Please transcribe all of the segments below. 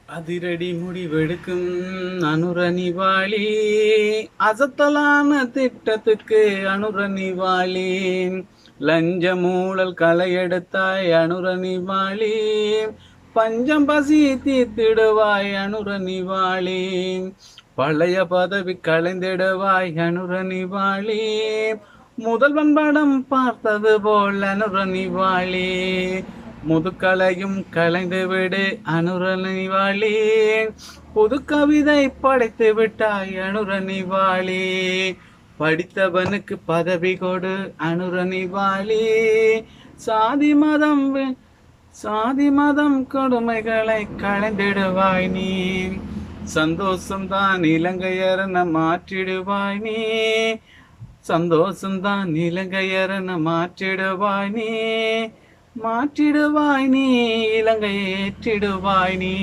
அதிரடி முடிவெடுக்கும் அனுரணிவாளி, அசத்தலான திட்டத்துக்கு அனுரணிவாளி, லஞ்ச மூழல் களையெடுத்தாய் அனுரணிவாளி, பஞ்சம் பசி தீர்த்திடுவாய் அனுரணிவாளி, பழைய பதவி களைந்திடுவாய் அனுரணிவாளி, முதல்வன் படம் பார்த்தது போல் அனுரணிவாளி, முதுக்கலையும் கலைந்து விடு அனுரணிவாளி, புது கவிதை படைத்து விட்டாய் அனுரணிவாளி, படித்தவனுக்கு பதவி கொடு அனுரணிவாளி, சாதி மதம் கொடுமைகளை களைந்திடுவாய் நீ, சந்தோஷம்தான் இலங்கையரன மாற்றிடுவாய் நீ, சந்தோஷம்தான் இலங்கையரன மாற்றிடுவாய் நீ, மாற்றிடுவாய் நீ இலங்கையை ஏற்றிடுவாய் நீ,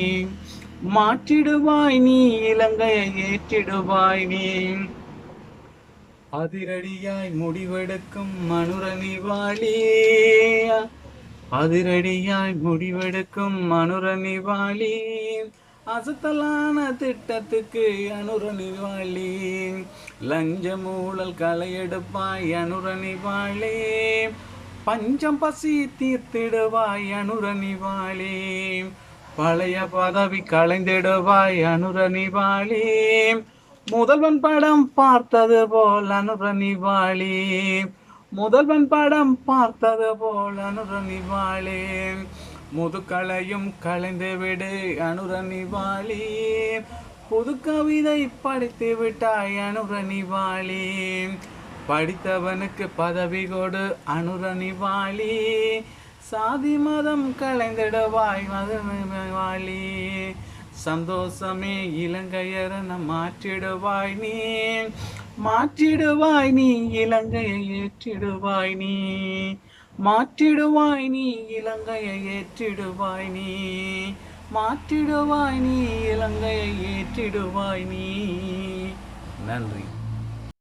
மாற்றிடுவாய் நீ இலங்கையை ஏற்றிடுவாய் நீ. அதிரடியாய் முடிவெடுக்கும் அனுரணிவாளி, அதிரடியாய் முடிவெடுக்கும் அனுரணிவாளி, அசத்தலான திட்டத்துக்கு அனுரணிவாளி, லஞ்ச மூழல் களையெடுப்பாய் அனுரணிவாளி, பஞ்சம் பசி தீர்த்திடுவாய் அனுரணிவாளி, பழைய பதவி களைந்திடுவாய் அனுரணிவாளி, முதல்வன் படம் பார்த்தது போல் அனுரணிவாளி, முதல்வன் படம் பார்த்தது போல் அனுரணிவாளி, முதுகளையும் களைந்து விடு அனுரணிவாளி, புது கவிதை படித்து விட்டாய் அனுரணிவாளி, படித்தவனுக்கு பதவி கொடு அனுரணிவாளி, சாதி மதம் களைந்திடுவாய் மதுவாளி, சந்தோஷமே இலங்கையரன மாற்றிடுவாய் நீ, மாற்றிடுவாய் நீ இலங்கையை ஏற்றிடுவாய் நீ, மாற்றிடுவாய் நீ இலங்கையை ஏற்றிடுவாய் நீ, மாற்றிடுவாய் நீ இலங்கையை ஏற்றிடுவாய் நீ. நன்றி.